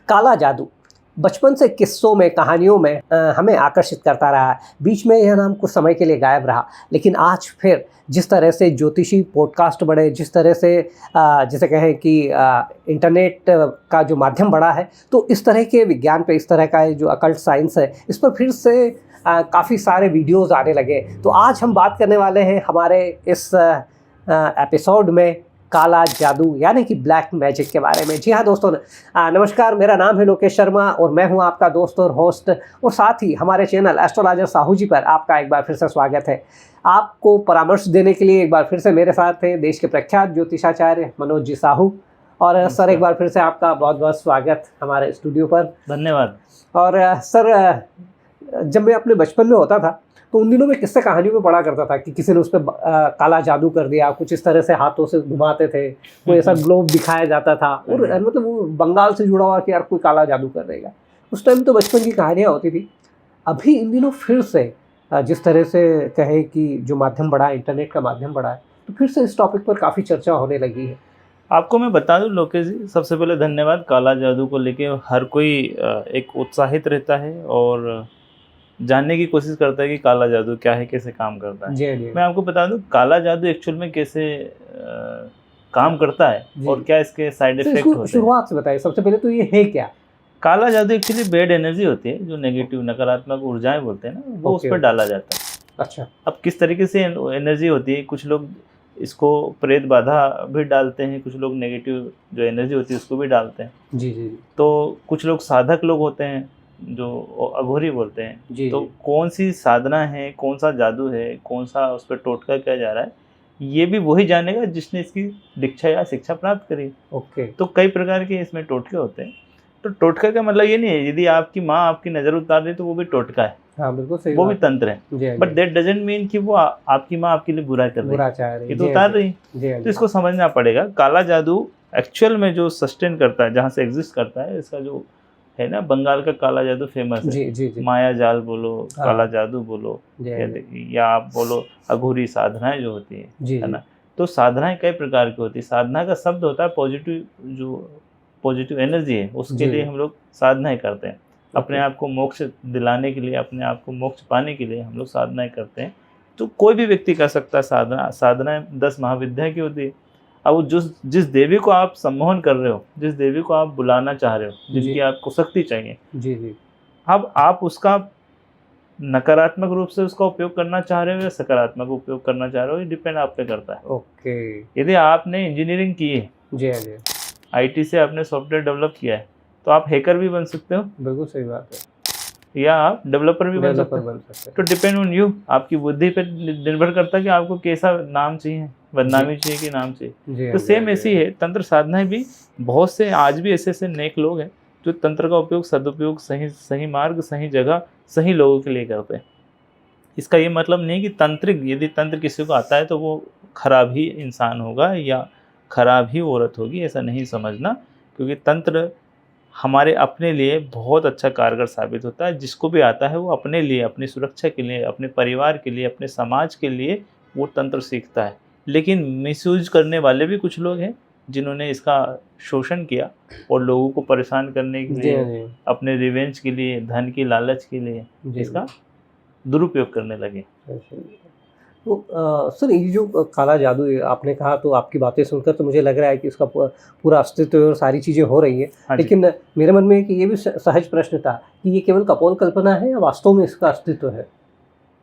काला जादू बचपन से किस्सों में, कहानियों में हमें आकर्षित करता रहा है। बीच में यह नाम कुछ समय के लिए गायब रहा, लेकिन आज फिर जिस तरह से ज्योतिषी पॉडकास्ट बढ़े, जिस तरह से जिसे कहें कि इंटरनेट का जो माध्यम बढ़ा है, तो इस तरह के विज्ञान पे, इस तरह का जो अकल्ट साइंस है, इस पर फिर से काफ़ी सारे वीडियोज़ आने लगे। तो आज हम बात करने वाले हैं हमारे इस एपिसोड में काला जादू यानी कि ब्लैक मैजिक के बारे में। जी हाँ दोस्तों, नमस्कार, मेरा नाम है लोकेश शर्मा और मैं हूँ आपका दोस्त और होस्ट, और साथ ही हमारे चैनल एस्ट्रोलॉजर साहू जी पर आपका एक बार फिर से स्वागत है। आपको परामर्श देने के लिए एक बार फिर से मेरे साथ हैं देश के प्रख्यात ज्योतिषाचार्य मनोज जी साहू। और सर, एक बार फिर से आपका बहुत बहुत स्वागत हमारे स्टूडियो पर। धन्यवाद। और सर, जब मैं अपने बचपन में होता था तो उन दिनों में किस्से कहानियों में पढ़ा करता था कि किसी ने उस पर काला जादू कर दिया, कुछ इस तरह से हाथों से घुमाते थे, कोई ऐसा ग्लोब दिखाया जाता था, और मतलब वो बंगाल से जुड़ा हुआ कि यार कोई काला जादू कर देगा। उस टाइम तो बचपन की कहानियाँ होती थी। अभी इन दिनों फिर से जिस तरह से कहें कि जो माध्यम बढ़ा है, इंटरनेट का माध्यम बढ़ा है, तो फिर से इस टॉपिक पर काफ़ी चर्चा होने लगी है। आपको मैं बता दूं लोकेश जी, सबसे पहले धन्यवाद। काला जादू को लेके हर कोई एक उत्साहित रहता है और जानने की कोशिश करता है कि काला जादू क्या है, कैसे काम करता है। जी। मैं आपको बता दूं काला जादू एक्चुअल में कैसे काम करता है और क्या इसके साइड इफेक्ट होते हैं। शुरुआत से बताइए, सबसे पहले तो ये है क्या? काला जादू एक्चुअली बैड एनर्जी होती है, जो नेगेटिव नकारात्मक ऊर्जाएं बोलते हैं ना, वो उस पर डाला जाता है। अच्छा। अब किस तरीके से एनर्जी होती है, कुछ लोग इसको प्रेत बाधा भी डालते हैं, कुछ लोग नेगेटिव जो एनर्जी होती है उसको भी डालते हैं। जी। तो कुछ लोग साधक लोग होते हैं जो अघोरी बोलते हैं। तो कौन सी साधना है, कौन सा जादू है, कौन सा उस पर टोटका किया जा रहा है, ये भी वही जानेगा जिसने इसकी दीक्षा या शिक्षा प्राप्त करी। ओके। तो कई प्रकार के इसमें टोटके होते हैं। तो टोटका का मतलब ये नहीं है यदि आपकी माँ आपकी नज़र उतार रही तो वो भी टोटका है। हाँ, बिल्कुल सही। वो भी तंत्र है, बट दैट डजंट मीन कि वो आपकी माँ आपके लिए बुरा कर रही है, ये तो उतार रही। तो इसको समझना पड़ेगा। काला जादू एक्चुअल में जो सस्टेन करता है, जहाँ से एग्जिस्ट करता है, इसका जो है ना, बंगाल का काला जादू फेमस है। जी। माया जाल बोलो, काला जादू बोलो, या आप बोलो अघोरी साधनाएं जो होती है ना। तो साधनाएं कई प्रकार की होती है। साधना का शब्द होता है पॉजिटिव, जो पॉजिटिव एनर्जी है उसके लिए हम लोग साधनाएं करते हैं। अपने आप को मोक्ष दिलाने के लिए, अपने आप को मोक्ष पाने के लिए हम लोग साधनाएं करते हैं। तो कोई भी व्यक्ति कर सकता है साधना। साधनाएं 10 महाविद्या की होती है। अब जिस देवी को आप सम्मोहन कर रहे हो, जिस देवी को आप बुलाना चाह रहे हो, जिनकी आपको शक्ति चाहिए, जी, अब आप उसका नकारात्मक रूप से उसका उपयोग करना चाह रहे हो या सकारात्मक उपयोग करना चाह रहे हो, ये डिपेंड आप पे करता है। ओके। यदि आपने इंजीनियरिंग की है, जी, IT से आपने सॉफ्टवेयर डेवलप किया है, तो आप हैकर भी बन सकते हो। बिल्कुल सही बात है। या आप डेवलपर भी बन सकते हो। तो डिपेंड ऑन यू, आपकी बुद्धि पर निर्भर करता है कि आपको कैसा नाम चाहिए, बदनामी चाहिए कि नाम चाहिए। तो सेम ऐसी है तंत्र साधनाएं भी। बहुत से आज भी ऐसे नेक लोग हैं जो तंत्र का उपयोग, सदुपयोग सही मार्ग, सही जगह, सही लोगों के लिए करते हैं। इसका ये मतलब नहीं कि तांत्रिक, यदि तंत्र किसी को आता है तो वो खराब ही इंसान होगा या खराब ही औरत होगी, ऐसा नहीं समझना। क्योंकि तंत्र हमारे अपने लिए बहुत अच्छा कारगर साबित होता है। जिसको भी आता है वो अपने लिए, अपनी सुरक्षा के लिए, अपने परिवार के लिए, अपने समाज के लिए वो तंत्र सीखता है। लेकिन मिसयूज करने वाले भी कुछ लोग हैं जिन्होंने इसका शोषण किया और लोगों को परेशान करने के लिए, अपने रिवेंज के लिए, धन की लालच के लिए इसका दुरुपयोग करने लगे। तो सर, ये जो काला जादू आपने कहा, तो आपकी बातें सुनकर तो मुझे लग रहा है कि इसका पूरा अस्तित्व और सारी चीज़ें हो रही है। लेकिन मेरे मन में कि ये भी सहज प्रश्न था कि ये केवल कपोल कल्पना है या वास्तव में इसका अस्तित्व है?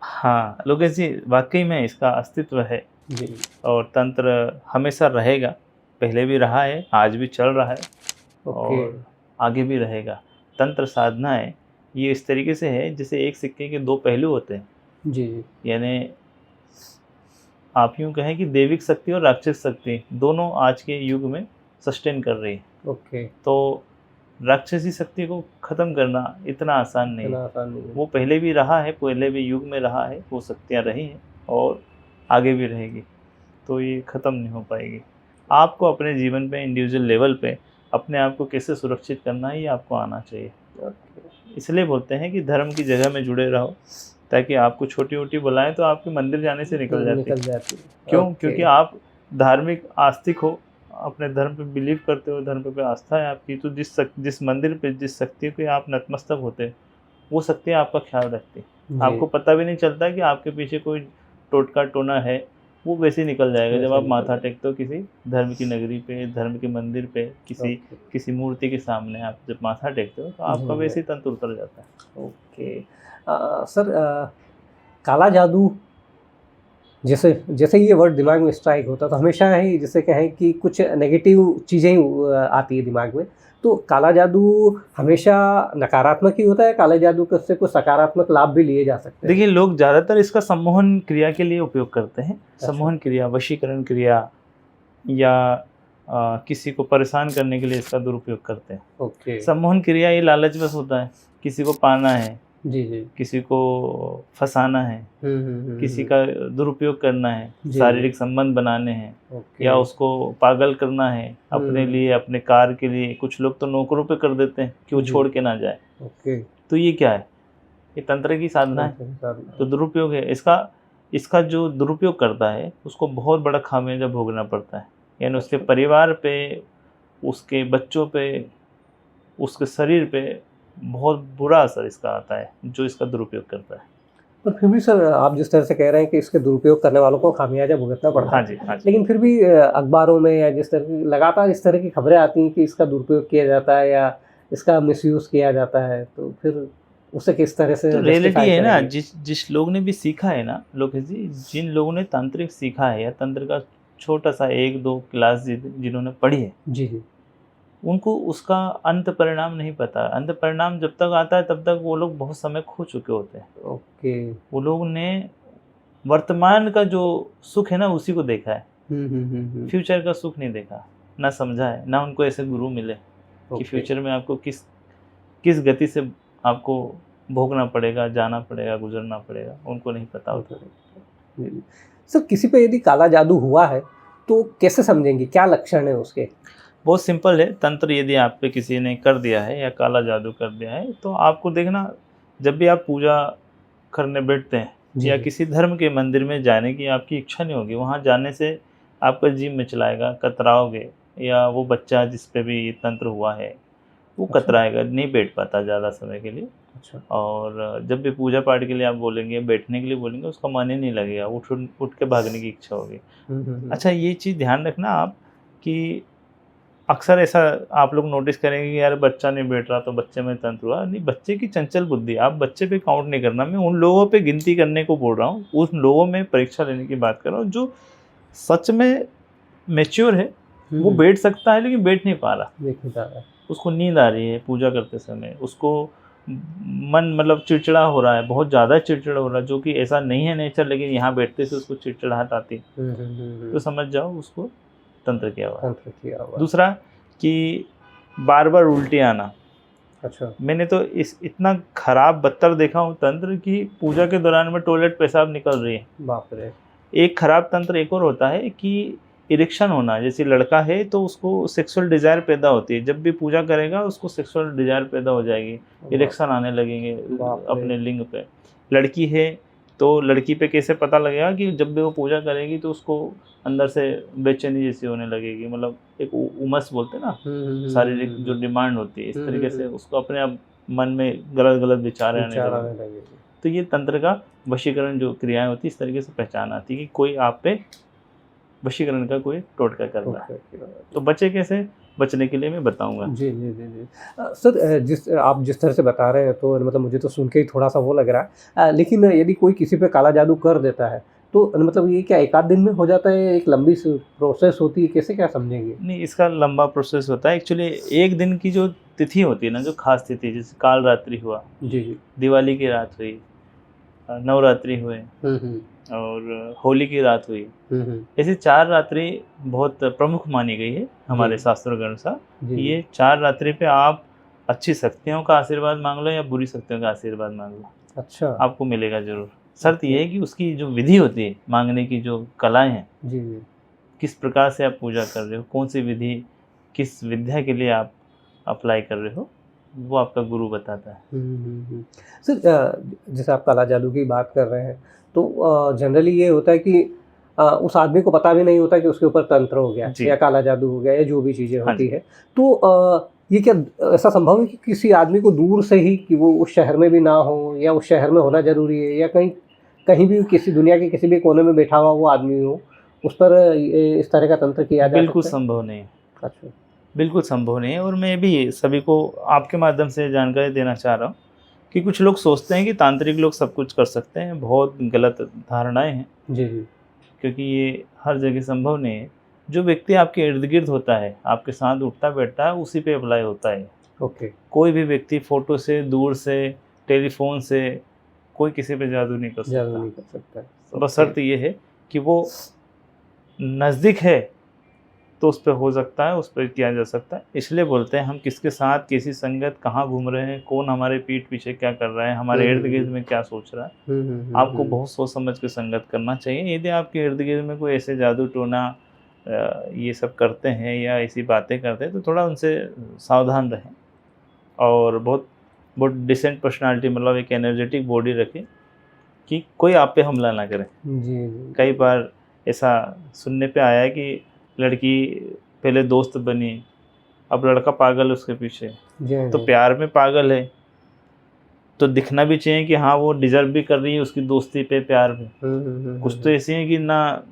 हाँ लोकेश जी, वाकई में इसका अस्तित्व है जी। और तंत्र हमेशा रहेगा, पहले भी रहा है, आज भी चल रहा है और आगे भी रहेगा। तंत्र साधनाएं ये इस तरीके से है जैसे एक सिक्के के दो पहलू होते हैं जी। यानी आप यूँ कहें कि दैविक शक्ति और राक्षस शक्ति दोनों आज के युग में सस्टेन कर रही है। ओके। तो राक्षसी शक्ति को ख़त्म करना इतना आसान नहीं है। वो पहले भी रहा है, पहले भी युग में रहा है, वो शक्तियाँ रही हैं और आगे भी रहेगी। तो ये ख़त्म नहीं हो पाएगी। आपको अपने जीवन पे, इंडिविजुअल लेवल पे अपने आप को कैसे सुरक्षित करना है, ये आपको आना चाहिए। इसलिए बोलते हैं कि धर्म की जगह में जुड़े रहो, ताकि आपको छोटी मोटी बुलाएं तो आपके मंदिर जाने से निकल जाती। क्यों? क्योंकि आप धार्मिक आस्तिक हो, अपने धर्म पे बिलीव करते हो, धर्म पे आस्था है आपकी, तो जिस मंदिर पे जिस शक्ति के आप नतमस्तक होते हैं वो शक्ति आपका ख्याल रखती है। आपको पता भी नहीं चलता कि आपके पीछे कोई टोटका टोना है, वो वैसे ही निकल जाएगा जब आप माथा टेकते हो किसी धर्म की नगरी पे, धर्म के मंदिर पे, किसी मूर्ति के सामने आप जब माथा टेकते हो तो आपका वैसे ही तंत्र उतर जाता है। ओके सर, काला जादू जैसे जैसे ये वर्ड दिमाग में स्ट्राइक होता तो हमेशा ही जैसे कहें कि कुछ नेगेटिव चीज़ें ही आती है दिमाग में, तो काला जादू हमेशा नकारात्मक ही होता है? काला जादू से कुछ सकारात्मक लाभ भी लिए जा सकते हैं? देखिए, लोग ज़्यादातर इसका सम्मोहन क्रिया के लिए उपयोग करते हैं। सम्मोहन क्रिया, वशीकरण क्रिया या किसी को परेशान करने के लिए इसका दुरुपयोग करते हैं। ओके। सम्मोहन क्रिया ये लालच बस होता है, किसी को पाना है, जी, किसी को फंसाना है, किसी का दुरुपयोग करना है, शारीरिक संबंध बनाने हैं, या उसको पागल करना है अपने लिए, अपने कार के लिए। कुछ लोग तो नौकरों पे कर देते हैं कि वो छोड़ के ना जाए। तो ये क्या है? ये तंत्र की साधना है, तो दुरुपयोग है इसका जो दुरुपयोग करता है उसको बहुत बड़ा खामियाजा भोगना पड़ता है। यानी उसके परिवार पे, उसके बच्चों पे, उसके शरीर पे बहुत बुरा असर इसका आता है जो इसका दुरुपयोग करता है। पर फिर भी सर, आप जिस तरह से कह रहे हैं कि इसके दुरुपयोग करने वालों को खामियाजा भुगतना पड़ता है। हाँ जी, हाँ जी। लेकिन फिर भी अखबारों में या जिस तरह की लगातार इस तरह की खबरें आती हैं कि इसका दुरुपयोग किया जाता है या इसका मिसयूज़ किया जाता है, तो फिर उसे किस तरह से? तो रियलिटी है ना, जिस लोग ने भी सीखा है ना, लोकेश जी, जिन लोगों ने तांत्रिक सीखा है या तंत्र का छोटा सा 1-2 क्लास जिन्होंने पढ़ी है, जी, उनको उसका अंत परिणाम नहीं पता। अंत परिणाम जब तक आता है तब तक वो लोग बहुत समय खो चुके होते हैं। ओके। वो लोग ने वर्तमान का जो सुख है ना उसी को देखा है, फ्यूचर का सुख नहीं देखा, ना समझा है, ना उनको ऐसे गुरु मिले कि फ्यूचर में आपको किस गति से आपको भोगना पड़ेगा, जाना पड़ेगा, गुजरना पड़ेगा, उनको नहीं पता होता। सर, किसी पे यदि काला जादू हुआ है तो कैसे समझेंगे, क्या लक्षण है उसके? बहुत सिंपल है। तंत्र यदि आप पे किसी ने कर दिया है या काला जादू कर दिया है तो आपको देखना, जब भी आप पूजा करने बैठते हैं या किसी धर्म के मंदिर में जाने की आपकी इच्छा नहीं होगी, वहाँ जाने से आपका जी मिचलाएगा, कतराओगे, या वो बच्चा जिस पे भी तंत्र हुआ है वो कतराएगा, नहीं बैठ पाता ज़्यादा समय के लिए। अच्छा। और जब भी पूजा पाठ के लिए आप बोलेंगे, बैठने के लिए बोलेंगे, उसका मन ही नहीं लगेगा, उठ के भागने की इच्छा होगी। अच्छा, ये चीज़ ध्यान रखना आप कि अक्सर ऐसा आप लोग नोटिस करेंगे कि यार बच्चा नहीं बैठ रहा तो बच्चे में तंत्र हुआ। नहीं, बच्चे की चंचल बुद्धि, आप बच्चे पे काउंट नहीं करना। मैं उन लोगों पे गिनती करने को बोल रहा हूँ, उन लोगों में परीक्षा लेने की बात कर रहा हूँ जो सच में मैच्योर है, वो बैठ सकता है लेकिन बैठ नहीं पा रहा, उसको नींद आ रही है पूजा करते समय, उसको मन मतलब चिड़चिड़ा हो रहा है, बहुत ज़्यादा चिड़चिड़ा हो रहा है, जो कि ऐसा नहीं है नेचर, लेकिन यहाँ बैठते से उसको चिड़चिड़ाहट आती, तो समझ जाओ उसको तंत्र किया हुआ। दूसरा कि बार बार उल्टी आना। अच्छा। मैंने तो इतना खराब बदतर देखा हूँ तंत्र की पूजा के दौरान में टॉयलेट पेशाब निकल रही है। बाप रे। एक खराब तंत्र एक और होता है कि इरेक्शन होना। जैसे लड़का है तो उसको सेक्सुअल डिज़ायर पैदा होती है, जब भी पूजा करेगा उसको सेक्सुअल डिज़ायर पैदा हो जाएगी, इरेक्शन आने लगेंगे अपने लिंग पे। लड़की है तो लड़की पे कैसे पता लगेगा कि जब भी वो पूजा करेगी तो उसको अंदर से बेचैनी जैसी होने लगेगी, मतलब एक उमस बोलते हैं ना, शारीरिक जो डिमांड होती है, इस तरीके से उसको अपने आप मन में गलत गलत विचार आने लगेंगे। तो ये तंत्र का वशीकरण जो क्रियाएं होती है, इस तरीके से पहचान आती है कि कोई आप पे वशीकरण का कोई टोटका कर रहा है। तो बचे कैसे, बचने के लिए मैं बताऊंगा। जी जी जी जी सर, आप जिस तरह से बता रहे हैं तो मतलब मुझे तो सुन के ही थोड़ा सा वो लग रहा है, लेकिन यदि कोई किसी पे काला जादू कर देता है तो मतलब ये क्या एक आध दिन में हो जाता है, एक लंबी प्रोसेस होती है, कैसे क्या समझेंगे? नहीं, इसका लंबा प्रोसेस होता है। एक्चुअली एक दिन की जो तिथि होती है ना, जो खास तिथि, जैसे काल रात्रि हुआ, जी जी, दिवाली की रात हुई, नवरात्रि हुए और होली की रात हुई, ऐसी 4 रात्रि बहुत प्रमुख मानी गई है हमारे शास्त्रों के अनुसार। ये 4 रात्रि पे आप अच्छी शक्तियों का आशीर्वाद मांग लो या बुरी शक्तियों का आशीर्वाद मांग लो, अच्छा, आपको मिलेगा जरूर। शर्त यह है कि उसकी जो विधि होती है, मांगने की जो कलाएं हैं, जी, किस प्रकार से आप पूजा कर रहे हो, कौन सी विधि, किस विद्या के लिए आप अप्लाई कर रहे हो, वो आपका गुरु बताता है। सर, जैसे आप काला जादू की बात कर रहे हैं तो जनरली ये होता है कि उस आदमी को पता भी नहीं होता कि उसके ऊपर तंत्र हो गया या काला जादू हो गया या जो भी चीज़ें होती है। तो ये क्या ऐसा संभव है कि किसी आदमी को दूर से ही, कि वो उस शहर में भी ना हो या उस शहर में होना ज़रूरी है, या कहीं भी किसी दुनिया के किसी भी कोने में बैठा हुआ वो आदमी हो, उस पर इस तरह का तंत्र किया जाए? बिल्कुल संभव नहीं है। अच्छा, बिल्कुल संभव नहीं है। और मैं भी सभी को आपके माध्यम से जानकारी देना चाह रहा हूँ कि कुछ लोग सोचते हैं कि तांत्रिक लोग सब कुछ कर सकते हैं, बहुत गलत धारणाएं हैं। जी जी। क्योंकि ये हर जगह संभव नहीं है। जो व्यक्ति आपके इर्द गिर्द होता है, आपके साथ उठता बैठता है, उसी पे अप्लाई होता है। ओके। कोई भी व्यक्ति फोटो से, दूर से, टेलीफोन से कोई किसी पे जादू नहीं कर सकता। बशर्ते ये है कि वो नज़दीक है तो उस पर हो सकता है, उस पर किया जा सकता है। इसलिए बोलते हैं हम किसके साथ, किसी संगत, कहाँ घूम रहे हैं, कौन हमारे पीठ पीछे क्या कर रहा है, हमारे इर्द गिर्द में क्या सोच रहा है। आपको बहुत सोच समझ के संगत करना चाहिए। यदि आपके इर्द गिर्द में कोई ऐसे जादू टोना ये सब करते हैं या ऐसी बातें करते हैं तो थोड़ा उनसे सावधान रहें और बहुत बहुत डिसेंट पर्सनालिटी, मतलब एक एनर्जेटिक बॉडी रखें कि कोई आप पे हमला ना करे। जी। कई बार ऐसा सुनने पे आया है कि लड़की पहले दोस्त बनी, अब लड़का पागल उसके पीछे, तो प्यार में पागल है तो दिखना भी चाहिए कि हाँ वो डिजर्व भी कर रही है उसकी दोस्ती पे, प्यार में। कुछ तो ऐसी है कि ना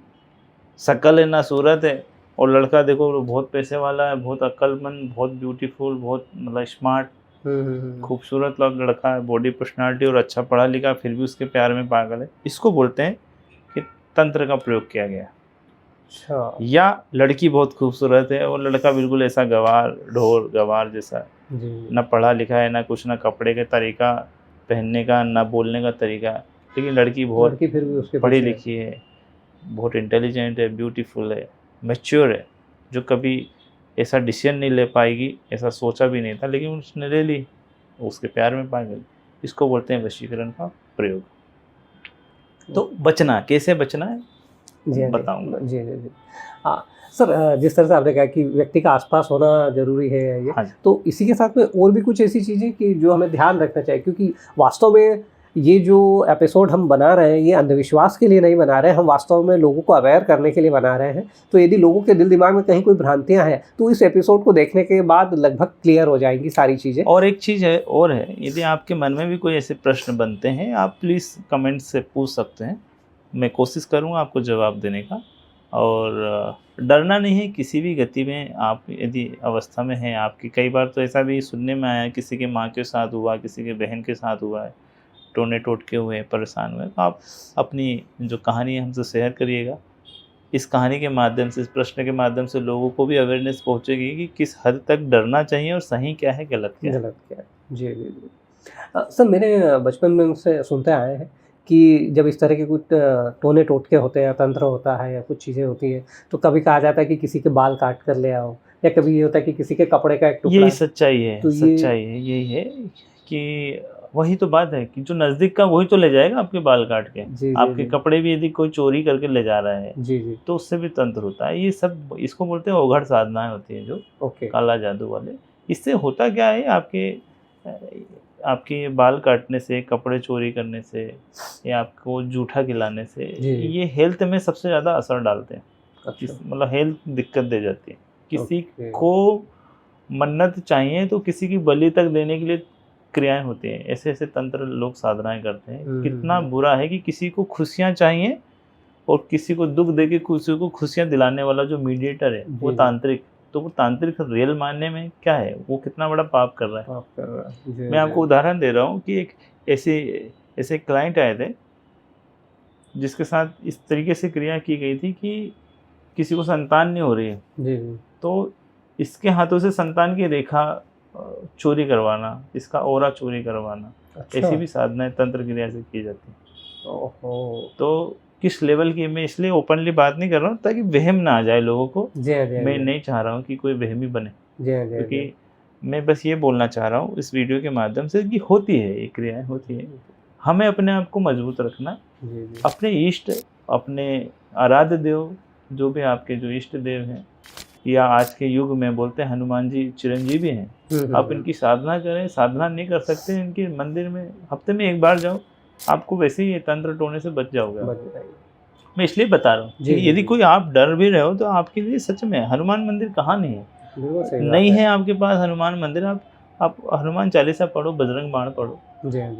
शक्ल है ना सूरत है, और लड़का देखो बहुत पैसे वाला है, बहुत अक्लमंद, बहुत ब्यूटीफुल, बहुत मतलब स्मार्ट, खूबसूरत लड़का है, बॉडी पर्सनालिटी और अच्छा पढ़ा लिखा, फिर भी उसके प्यार में पागल है। इसको बोलते हैं कि तंत्र का प्रयोग किया गया। अच्छा। या लड़की बहुत खूबसूरत है और लड़का बिल्कुल ऐसा गवार, ढोर गवार जैसा, ना पढ़ा लिखा है, ना कुछ, ना कपड़े का तरीका पहनने का, ना बोलने का तरीका, लेकिन लड़की बहुत फिर भी उसके पढ़ी लिखी है, बहुत इंटेलिजेंट है, ब्यूटीफुल है, मैच्योर है, जो कभी ऐसा डिसीजन नहीं ले पाएगी, ऐसा सोचा भी नहीं था, लेकिन उसने ले ली, उसके प्यार में पा गई। इसको बोलते हैं वशीकरण का प्रयोग। तो बचना, कैसे बचना है बताऊंगा। जी। हाँ सर, जिस तरह से आपने कहा कि व्यक्ति का आसपास होना जरूरी है ये, हाँ, तो इसी के साथ में और भी कुछ ऐसी चीज़ें कि जो हमें ध्यान रखना चाहिए, क्योंकि वास्तव में ये जो एपिसोड हम बना रहे हैं ये अंधविश्वास के लिए नहीं बना रहे हैं, हम वास्तव में लोगों को अवेयर करने के लिए बना रहे हैं। तो यदि लोगों के दिल दिमाग में कहीं कोई भ्रांतियां हैं तो इस एपिसोड को देखने के बाद लगभग क्लियर हो जाएंगी सारी चीज़ें। और एक चीज़ है और है, यदि आपके मन में भी कोई ऐसे प्रश्न बनते हैं, आप प्लीज़ कमेंट से पूछ सकते हैं, मैं कोशिश करूँगा आपको जवाब देने का। और डरना नहीं है किसी भी गति में, आप यदि अवस्था में हैं आपकी। कई बार तो ऐसा भी सुनने में आया, किसी के माँ के साथ हुआ, किसी के बहन के साथ हुआ है, टोने टोटके हुए, परेशान हुए, तो आप अपनी जो कहानी है हमसे शेयर करिएगा। इस कहानी के माध्यम से, इस प्रश्न के माध्यम से लोगों को भी अवेयरनेस पहुंचेगी कि किस हद तक डरना चाहिए और सही क्या है, गलत क्या है। जी। सर, मेरे बचपन में उनसे सुनते आए हैं कि जब इस तरह के कुछ टोने टोटके होते हैं, तंत्र होता है या कुछ चीज़ें होती हैं, तो कभी कहा जाता है कि किसी के बाल काट कर ले आओ, या कभी ये होता है कि किसी के कपड़े का एक टुकड़ा। यही सच्चाई है, तो सच्चाई यही है कि वही तो बात है कि जो नज़दीक का वही तो ले जाएगा आपके बाल काट के। आपके कपड़े भी यदि कोई चोरी करके ले जा रहा है तो उससे भी तंत्र होता है। ये सब, इसको बोलते हैं ओघड़ साधनाएं होती हैं, जो काला जादू वाले। इससे होता क्या है, आपके बाल काटने से, कपड़े चोरी करने से, या आपको जूठा खिलाने से, ये हेल्थ में सबसे ज़्यादा असर डालते हैं। मतलब हेल्थ दिक्कत दे जाती है। किसी को मन्नत चाहिए तो किसी की बलि तक देने के लिए क्रियाएं होती हैं। ऐसे ऐसे तंत्र लोग साधनाएं करते हैं। कितना बुरा है कि किसी को खुशियां चाहिए और किसी को दुख देके किसी को खुशियां दिलाने वाला जो मीडिएटर है वो तांत्रिक। तो वो तांत्रिक रियल मानने में क्या है, वो कितना बड़ा पाप कर रहा है। मैं आपको उदाहरण दे रहा हूँ कि एक ऐसे क्लाइंट आए थे जिसके साथ इस तरीके से क्रिया की गई थी कि किसी को संतान नहीं हो रही है, तो इसके हाथों से संतान की रेखा चोरी करवाना, इसका ओरा चोरी करवाना, ऐसी भी साधनाएं तंत्र क्रिया से की जाती है। तो किस लेवल की, मैं इसलिए ओपनली बात नहीं कर रहा हूँ ताकि वहम ना आ जाए लोगों को। मैं नहीं चाह रहा हूँ कि कोई वहमी बने, क्योंकि मैं बस ये बोलना चाह रहा हूँ इस वीडियो के माध्यम से कि होती है, ये क्रियाएं होती है। हमें अपने आप को मजबूत रखना, अपने इष्ट, अपने आराध्य देव, जो भी आपके जो इष्ट देव हैं, या आज के युग में बोलते हैं हनुमान जी चिरंजीवी हैं, आप इनकी साधना करें। साधना नहीं कर सकते इनके मंदिर में हफ्ते में एक बार जाओ, आपको वैसे ही तंत्र टोने से बच जाओगे। मैं इसलिए बता रहा हूँ कि यदि कोई आप डर भी रहे हो तो आपके लिए सच में हनुमान मंदिर कहाँ नहीं है, नहीं है आपके पास हनुमान मंदिर, आप हनुमान चालीसा पढ़ो, बजरंग बाण पढ़ो,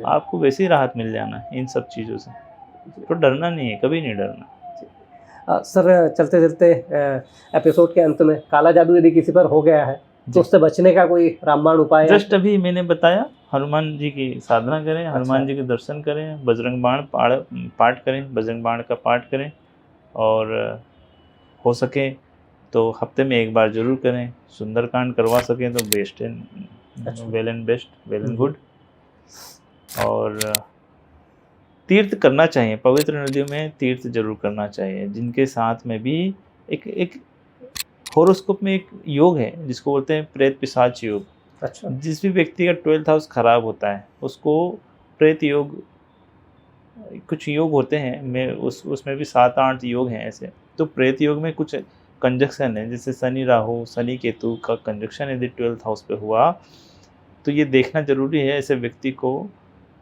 आपको वैसे ही राहत मिल जाना है इन सब चीज़ों से। तो डरना नहीं है, कभी नहीं डरना। सर चलते चलते एपिसोड के अंत में काला जादू यदि किसी पर हो गया है तो उससे बचने का कोई रामबाण उपाय? जस्ट अभी मैंने बताया, हनुमान जी की साधना करें, हनुमान जी के दर्शन करें, बजरंग बाण पाठ करें, बजरंग बाण का पाठ करें, और हो सके तो हफ्ते में एक बार जरूर करें। सुंदरकांड करवा सकें तो best and well and best, well and good. और तीर्थ करना चाहिए, पवित्र नदियों में तीर्थ जरूर करना चाहिए, जिनके साथ में भी एक होरोस्कोप में एक योग है जिसको बोलते हैं प्रेत पिशाच योग। अच्छा। जिस भी व्यक्ति का 12th हाउस खराब होता है उसको प्रेत योग, कुछ योग होते हैं, मैं उसमें भी 7-8 योग हैं ऐसे। तो प्रेत योग में कुछ कंजक्शन है, जैसे शनि राहु, शनि केतु का कंजक्शन यदि 12th हाउस पे हुआ तो ये देखना जरूरी है ऐसे व्यक्ति को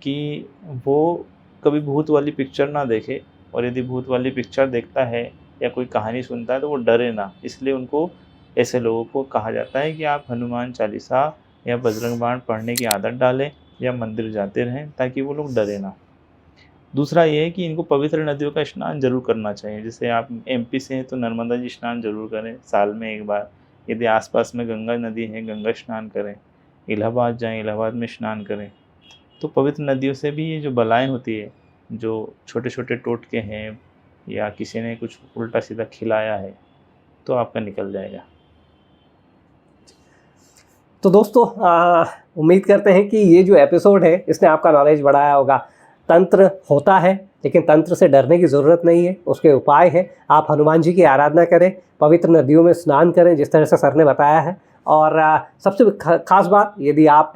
कि वो कभी भूत वाली पिक्चर ना देखे, और यदि भूत वाली पिक्चर देखता है या कोई कहानी सुनता है तो वो डरे ना। इसलिए उनको, ऐसे लोगों को कहा जाता है कि आप हनुमान चालीसा या बजरंग बाण पढ़ने की आदत डालें या मंदिर जाते रहें ताकि वो लोग डरे ना। दूसरा ये है कि इनको पवित्र नदियों का स्नान जरूर करना चाहिए। जैसे आप MP से हैं तो नर्मदा जी स्नान जरूर करें साल में एक बार। यदि आसपास में गंगा नदी है, गंगा स्नान करें। इलाहाबाद जाएं, इलाहाबाद में स्नान करें। तो पवित्र नदियों से भी ये जो बलाएँ होती है, जो छोटे छोटे टोटके हैं या किसी ने कुछ उल्टा सीधा खिलाया है, तो आपका निकल जाएगा। तो दोस्तों उम्मीद करते हैं कि ये जो एपिसोड है इसने आपका नॉलेज बढ़ाया होगा। तंत्र होता है लेकिन तंत्र से डरने की ज़रूरत नहीं है, उसके उपाय है। आप हनुमान जी की आराधना करें, पवित्र नदियों में स्नान करें जिस तरह से सर ने बताया है। और सबसे खास बात, यदि आप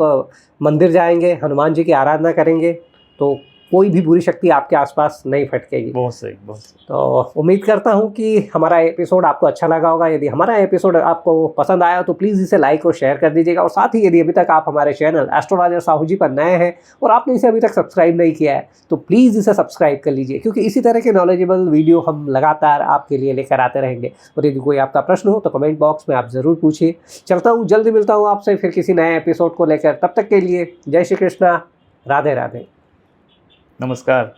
मंदिर जाएंगे, हनुमान जी की आराधना करेंगे तो कोई भी बुरी शक्ति आपके आसपास नहीं फटकेगी। बहुत सही, बहुत सही। तो उम्मीद करता हूं कि हमारा एपिसोड आपको अच्छा लगा होगा। यदि हमारा एपिसोड आपको पसंद आया तो प्लीज़ इसे लाइक और शेयर कर दीजिएगा। और साथ ही यदि अभी तक आप हमारे चैनल एस्ट्रोलॉजर साहू जी पर नए हैं और आपने इसे अभी तक सब्सक्राइब नहीं किया है तो प्लीज़ इसे सब्सक्राइब कर लीजिए, क्योंकि इसी तरह के नॉलेजेबल वीडियो हम लगातार आपके लिए लेकर आते रहेंगे। और यदि कोई आपका प्रश्न हो तो कमेंट बॉक्स में आप ज़रूर पूछिए। चलता हूँ, जल्दी मिलता हूँ आपसे फिर किसी नए एपिसोड को लेकर। तब तक के लिए जय श्री कृष्णा, राधे राधे, नमस्कार।